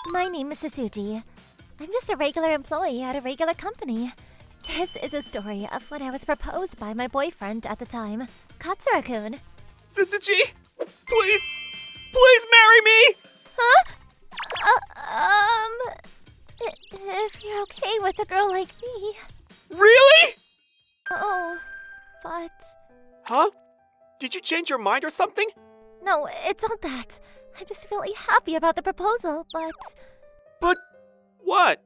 My name is Suzuki. I'm just a regular employee at a regular company. This is a story of when I was proposed by my boyfriend at the time, Katsura-kun. Suzuki, please marry me! Huh? If you're okay with a girl like me. Really? Oh, but... Huh? Did you change your mind or something? No, it's not that. I'm just really happy about the proposal, but... But what?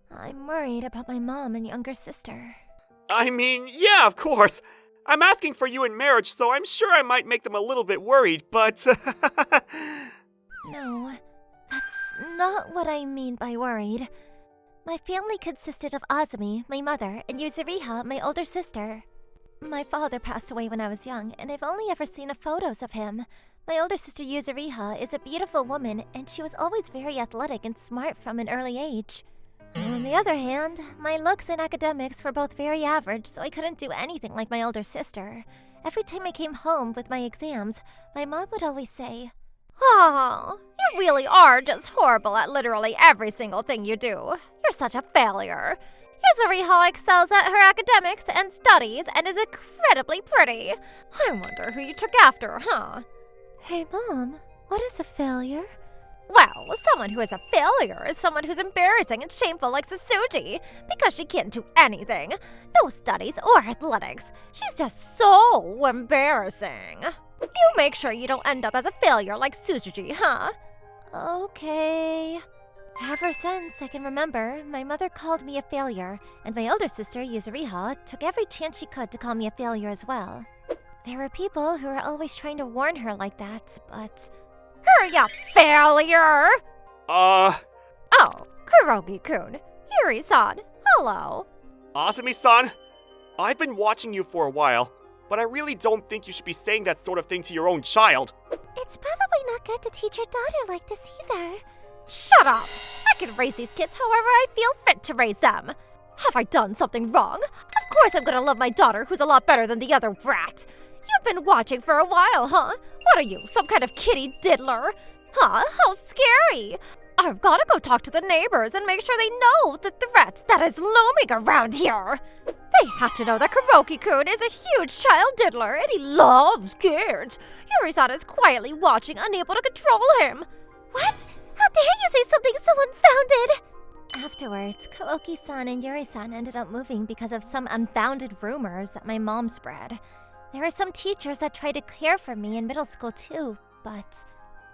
I'm worried about my mom and younger sister. I mean, yeah, of course. I'm asking for you in marriage, so I'm sure I might make them a little bit worried, but... No, that's not what I mean by worried. My family consisted of Azumi, my mother, and Yuzuriha, my older sister. My father passed away when I was young, and I've only ever seen photos of him. My older sister Yuzuriha is a beautiful woman, and she was always very athletic and smart from an early age. On the other hand, my looks and academics were both very average, so I couldn't do anything like my older sister. Every time I came home with my exams, my mom would always say, "Oh, you really are just horrible at literally every single thing you do. You're such a failure. Yuzuriha excels at her academics and studies and is incredibly pretty. I wonder who you took after, huh?" Hey, Mom, what is a failure? Well, someone who is a failure is someone who's embarrassing and shameful like Suzuki, because she can't do anything. No studies or athletics. She's just so embarrassing. You make sure you don't end up as a failure like Suzuki, huh? Okay. Ever since I can remember, my mother called me a failure, and my older sister, Yuzuriha, took every chance she could to call me a failure as well. There were people who were always trying to warn her like that, but... Hurry up, failure! Oh, Kurogi-kun. Yuri-san, hello. Azumi-san, I've been watching you for a while, but I really don't think you should be saying that sort of thing to your own child. It's probably not good to teach your daughter like this either. Shut up! I can raise these kids however I feel fit to raise them. Have I done something wrong? Of course I'm gonna love my daughter, who's a lot better than the other brat. You've been watching for a while, huh? What are you, some kind of kitty diddler? Huh? How scary! I've gotta go talk to the neighbors and make sure they know the threat that is looming around here. They have to know that Kurogi-kun is a huge child diddler and he loves kids. Yuri-san is quietly watching, unable to control him. What? How dare you say something so unfounded? Afterwards, Kuoki-san and Yuri-san ended up moving because of some unfounded rumors that my mom spread. There are some teachers that tried to care for me in middle school too, but...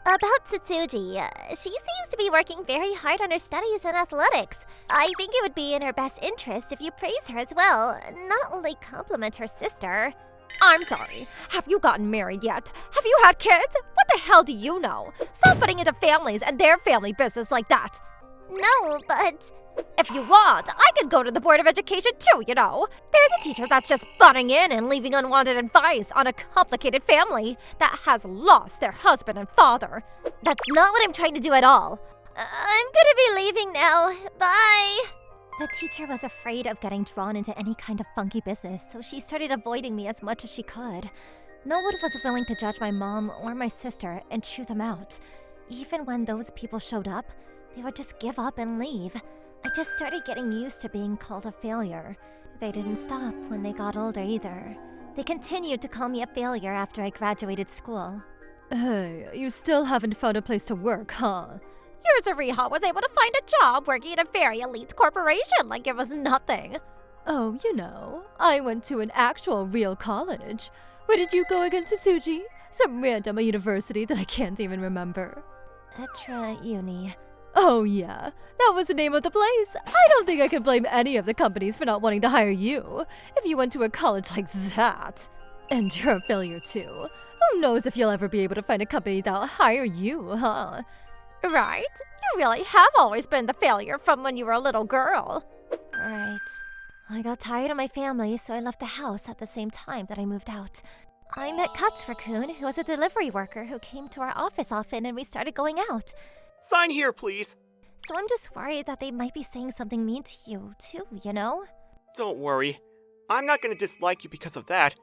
About Tsutsuji, she seems to be working very hard on her studies and athletics. I think it would be in her best interest if you praise her as well, not only compliment her sister. I'm sorry, have you gotten married yet? Have you had kids? What the hell do you know? Stop putting into families and their family business like that. No, but... If you want, I could go to the Board of Education too, you know. There's a teacher that's just butting in and leaving unwanted advice on a complicated family that has lost their husband and father. That's not what I'm trying to do at all. I'm gonna be leaving now. Bye. The teacher was afraid of getting drawn into any kind of funky business, so she started avoiding me as much as she could. No one was willing to judge my mom or my sister and chew them out. Even when those people showed up, they would just give up and leave. I just started getting used to being called a failure. They didn't stop when they got older either. They continued to call me a failure after I graduated school. Hey, you still haven't found a place to work, huh? Yuzuriha was able to find a job working in a very elite corporation like it was nothing. Oh, you know, I went to an actual real college. Where did you go again, Tsuji? Some random university that I can't even remember. Etra Uni. Oh yeah, that was the name of the place. I don't think I can blame any of the companies for not wanting to hire you, if you went to a college like that. And you're a failure too. Who knows if you'll ever be able to find a company that'll hire you, huh? Right? You really have always been the failure from when you were a little girl. Right. I got tired of my family, so I left the house at the same time that I moved out. I met Katsura-kun, who was a delivery worker who came to our office often, and we started going out. Sign here, please. So I'm just worried that they might be saying something mean to you, too, you know? Don't worry. I'm not gonna dislike you because of that.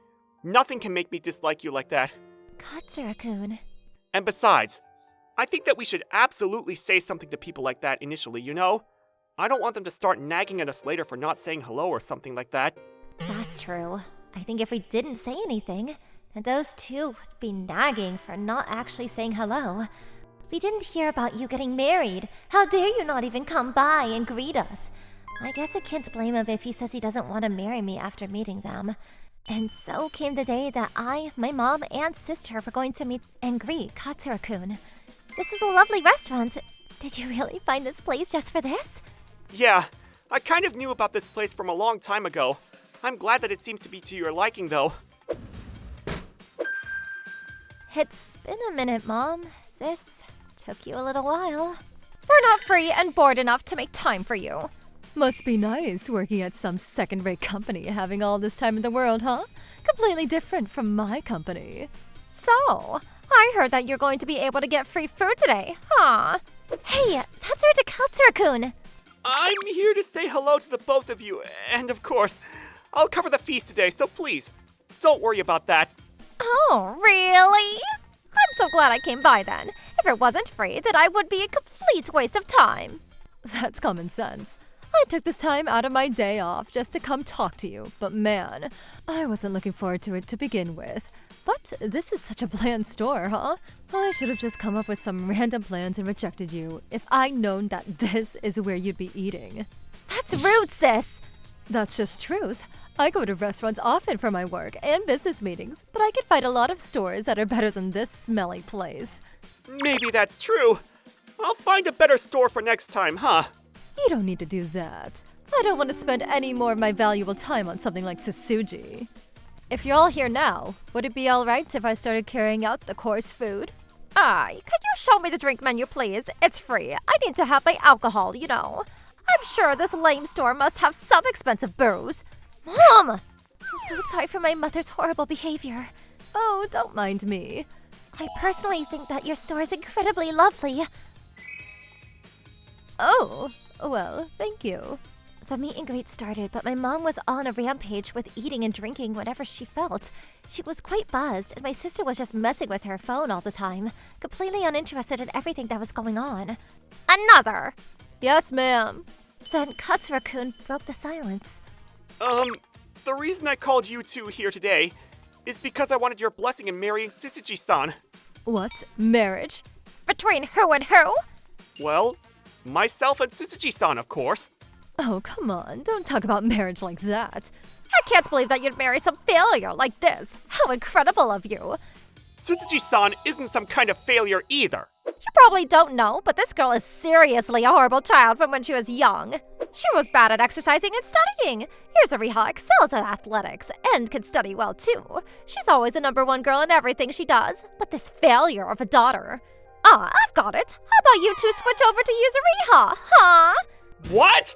Nothing can make me dislike you like that. Katsura-kun. And besides, I think that we should absolutely say something to people like that initially, you know? I don't want them to start nagging at us later for not saying hello or something like that. That's true. I think if we didn't say anything, then those two would be nagging for not actually saying hello. We didn't hear about you getting married. How dare you not even come by and greet us? I guess I can't blame him if he says he doesn't want to marry me after meeting them. And so came the day that I, my mom, and sister were going to meet and greet Katsura-kun. This is a lovely restaurant. Did you really find this place just for this? Yeah, I kind of knew about this place from a long time ago. I'm glad that it seems to be to your liking, though. It's been a minute, Mom. Sis, took you a little while. We're not free and bored enough to make time for you. Must be nice working at some second-rate company, having all this time in the world, huh? Completely different from my company. So, I heard that you're going to be able to get free food today, huh? Hey, that's her to Katsura-kun. I'm here to say hello to the both of you, and of course, I'll cover the feast today, so please, don't worry about that. Oh, really? I'm so glad I came by then. If it wasn't free, then I would be a complete waste of time. That's common sense. I took this time out of my day off just to come talk to you, but man, I wasn't looking forward to it to begin with. But this is such a bland store, huh? I should have just come up with some random plans and rejected you if I'd known that this is where you'd be eating. That's rude, sis. That's just truth. I go to restaurants often for my work and business meetings, but I can find a lot of stores that are better than this smelly place. Maybe that's true. I'll find a better store for next time, huh? You don't need to do that. I don't want to spend any more of my valuable time on something like Sasuji. If you're all here now, would it be alright if I started carrying out the course food? Could you show me the drink menu, please? It's free. I need to have my alcohol, you know. I'm sure this lame store must have some expensive booze. Mom! I'm so sorry for my mother's horrible behavior. Oh, don't mind me. I personally think that your store is incredibly lovely. Oh, well, thank you. The meet and greet started, but my mom was on a rampage with eating and drinking whenever she felt. She was quite buzzed, and my sister was just messing with her phone all the time, completely uninterested in everything that was going on. Another! Yes, ma'am. Then Katsura-kun broke the silence. The reason I called you two here today is because I wanted your blessing in marrying Tsutsuji-san. What? Marriage? Between who and who? Well, myself and Tsutsuji-san, of course. Oh, come on. Don't talk about marriage like that. I can't believe that you'd marry some failure like this. How incredible of you. Tsutsuji-san isn't some kind of failure either. You probably don't know, but this girl is seriously a horrible child from when she was young. She was bad at exercising and studying. Yuzuriha excels at athletics and can study well too. She's always the #1 girl in everything she does. But this failure of a daughter. I've got it. How about you two switch over to Yuzuriha, huh? What?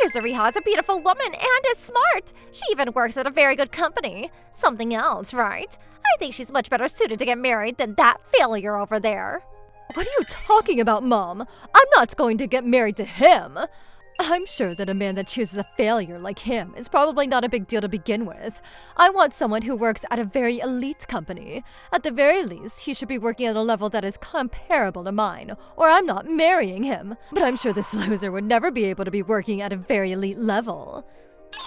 Yuzuriha is a beautiful woman and is smart. She even works at a very good company. Something else, right? I think she's much better suited to get married than that failure over there. What are you talking about, Mom? I'm not going to get married to him. I'm sure that a man that chooses a failure like him is probably not a big deal to begin with. I want someone who works at a very elite company. At the very least, he should be working at a level that is comparable to mine, or I'm not marrying him. But I'm sure this loser would never be able to be working at a very elite level.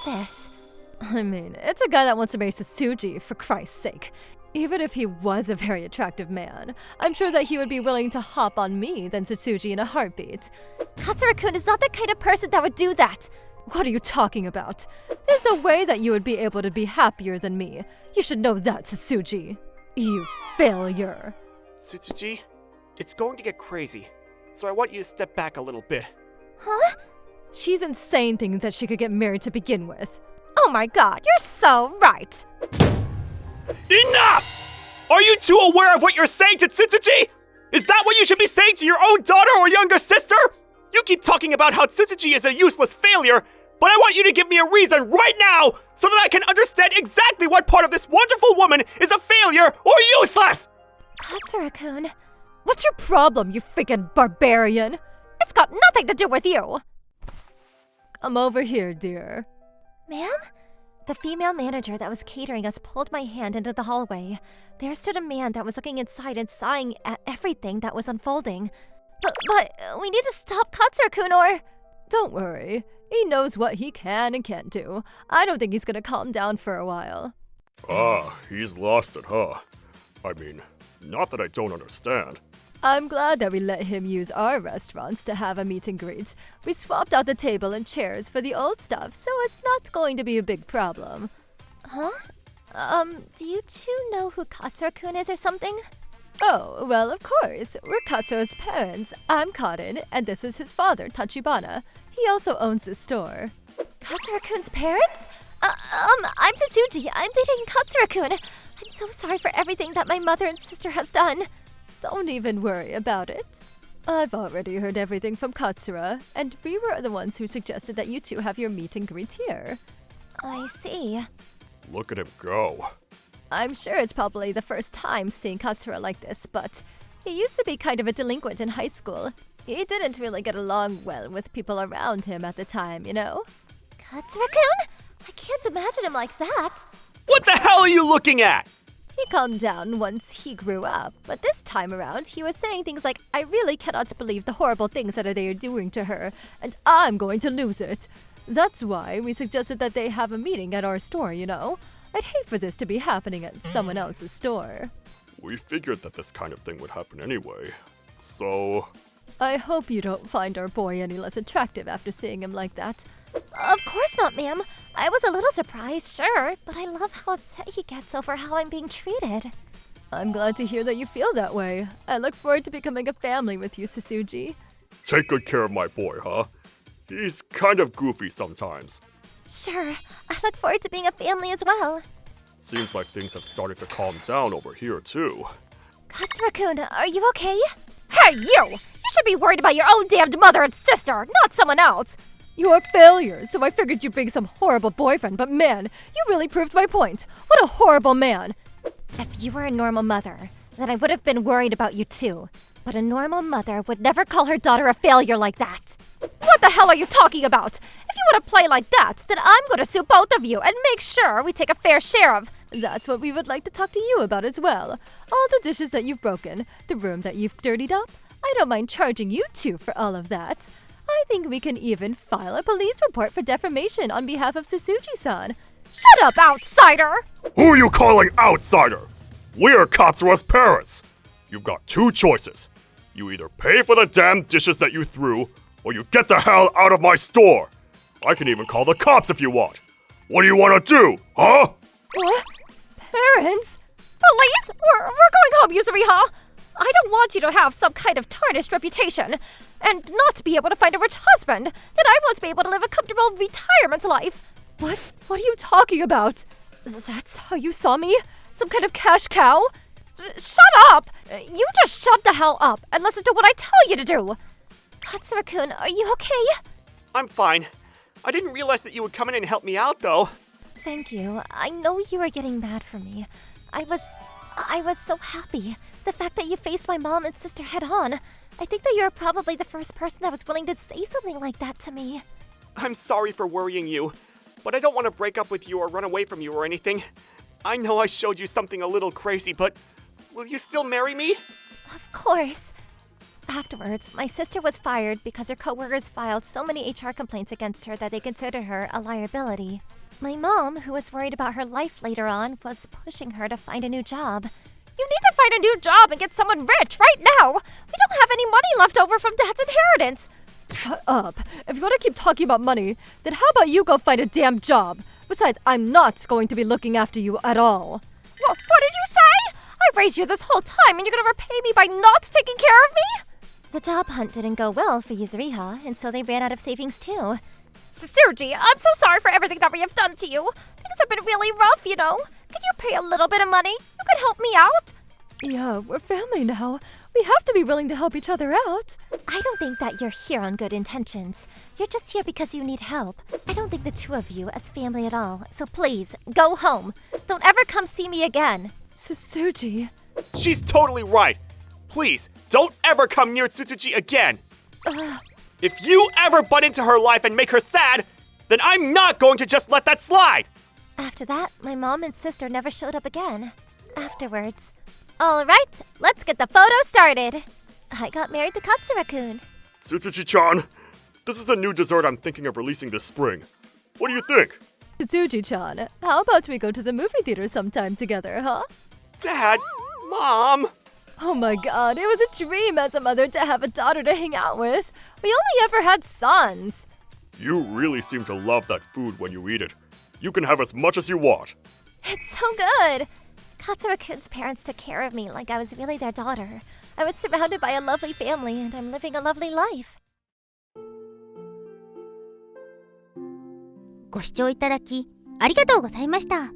Sis. I mean, it's a guy that wants to marry Sasuji, for Christ's sake. Even if he was a very attractive man, I'm sure that he would be willing to hop on me than Sasuji in a heartbeat. Katsura-kun is not the kind of person that would do that. What are you talking about? There's no way that you would be able to be happier than me. You should know that, Sasuji. You failure. Tsutsuji, it's going to get crazy, so I want you to step back a little bit. Huh? She's insane thinking that she could get married to begin with. Oh my god, you're so right. Enough! Are you two aware of what you're saying to Tsutsuji? Is that what you should be saying to your own daughter or younger sister? You keep talking about how Tsutsuji is a useless failure, but I want you to give me a reason right now so that I can understand exactly what part of this wonderful woman is a failure or useless! Katsura-kun, what's your problem, you freaking barbarian? It's got nothing to do with you. Come over here, dear. Ma'am? The female manager that was catering us pulled my hand into the hallway. There stood a man that was looking inside and sighing at everything that was unfolding. But we need to stop Katsura-kun or... Don't worry. He knows what he can and can't do. I don't think he's gonna calm down for a while. Ah, he's lost it, huh? I mean, not that I don't understand. I'm glad that we let him use our restaurants to have a meet and greet. We swapped out the table and chairs for the old stuff, so it's not going to be a big problem. Huh? Do you two know who Katsura-kun is or something? Oh, well, of course. We're Katsura's parents. I'm Karin, and this is his father, Tachibana. He also owns the store. Katsura-kun's parents? I'm Tsuji. I'm dating Katsura-kun. I'm so sorry for everything that my mother and sister has done. Don't even worry about it. I've already heard everything from Katsura, and we were the ones who suggested that you two have your meet and greet here. I see. Look at him go. I'm sure it's probably the first time seeing Katsura like this, but he used to be kind of a delinquent in high school. He didn't really get along well with people around him at the time, you know? Katsura-kun? I can't imagine him like that. What the hell are you looking at? He calmed down once he grew up, but this time around, he was saying things like, I really cannot believe the horrible things that they are doing to her, and I'm going to lose it. That's why we suggested that they have a meeting at our store, you know? I'd hate for this to be happening at someone else's store. We figured that this kind of thing would happen anyway. So... I hope you don't find our boy any less attractive after seeing him like that. Of course not, ma'am. I was a little surprised, sure, but I love how upset he gets over how I'm being treated. I'm glad to hear that you feel that way. I look forward to becoming a family with you, Sasuji. Take good care of my boy, huh? He's kind of goofy sometimes. Sure, I look forward to being a family as well. Seems like things have started to calm down over here, too. Katsura-kun, are you okay? Hey, you! You should be worried about your own damned mother and sister, not someone else! You're failures, so I figured you'd bring some horrible boyfriend, but man, you really proved my point. What a horrible man! If you were a normal mother, then I would have been worried about you too. But a normal mother would never call her daughter a failure like that. What the hell are you talking about? If you want to play like that, then I'm going to sue both of you and make sure we take a fair share of... That's what we would like to talk to you about as well. All the dishes that you've broken, the room that you've dirtied up. I don't mind charging you two for all of that. I think we can even file a police report for defamation on behalf of Sasuji-san. Shut up, outsider! Who are you calling outsider? We're Katsura's parents. You've got two choices. You either pay for the damn dishes that you threw, or you get the hell out of my store. I can even call the cops if you want. What do you want to do, huh? What? Parents? Police? We're going home, Yuzuriha. I don't want you to have some kind of tarnished reputation and not be able to find a rich husband. Then I want to be able to live a comfortable retirement life. What? What are you talking about? That's how you saw me? Some kind of cash cow? Shut up! You just shut the hell up and listen to what I tell you to do. Katsura-kun, are you okay? I'm fine. I didn't realize that you would come in and help me out, though. Thank you. I know you were getting mad for me. I was so happy. The fact that you faced my mom and sister head on. I think that you're probably the first person that was willing to say something like that to me. I'm sorry for worrying you, but I don't want to break up with you or run away from you or anything. I know I showed you something a little crazy, but will you still marry me? Of course. Afterwards, my sister was fired because her coworkers filed so many HR complaints against her that they considered her a liability. My mom, who was worried about her life later on, was pushing her to find a new job. You need to find a new job and get someone rich right now! We don't have any money left over from Dad's inheritance! Shut up! If you want to keep talking about money, then how about you go find a damn job? Besides, I'm not going to be looking after you at all. What did you say? I raised you this whole time and you're gonna repay me by not taking care of me? The job hunt didn't go well for Yuzuriha, and so they ran out of savings too. Tsuji, I'm so sorry for everything that we have done to you. Things have been really rough, you know. Can you pay a little bit of money? You can help me out. Yeah, we're family now. We have to be willing to help each other out. I don't think that you're here on good intentions. You're just here because you need help. I don't think the two of you as family at all. So please, go home. Don't ever come see me again. Susuji. She's totally right. Please, don't ever come near Tsutsuji again. If you ever butt into her life and make her sad, then I'm not going to just let that slide. After that, my mom and sister never showed up again. Afterwards. Alright, let's get the photo started. I got married to Katsura-kun. Tsutsuchi-chan, this is a new dessert I'm thinking of releasing this spring. What do you think? Tsuji-chan, how about we go to the movie theater sometime together, huh? Dad! Mom! Oh my god, it was a dream as a mother to have a daughter to hang out with. We only ever had sons. You really seem to love that food when you eat it. You can have as much as you want. It's so good. Katsura-kun's parents took care of me like I was really their daughter. I was surrounded by a lovely family and I'm living a lovely life. ご視聴いただきありがとうございました。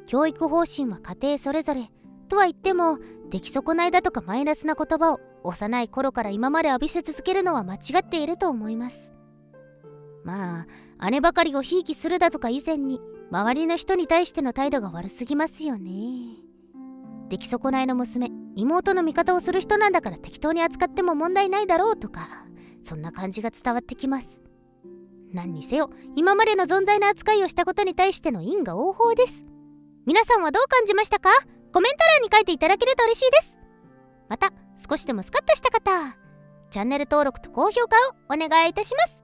教育方針は家庭それぞれとは言っても、出来損ないだとかマイナスな言葉を幼い頃から今まで浴びせ続けるのは間違っていると思います。まあ、姉ばかりをひいきするだとか以前に、周りの人に対しての態度が悪すぎますよね。出来損ないの娘、妹の味方をする人なんだから適当に扱っても問題ないだろうとか、そんな感じが伝わってきます。何にせよ、今までの存在の扱いをしたことに対しての因果応報です。皆さんはどう感じましたか？コメント欄に書いていただけると嬉しいです。また、少しでもスカッとした方、チャンネル登録と高評価をお願いいたします。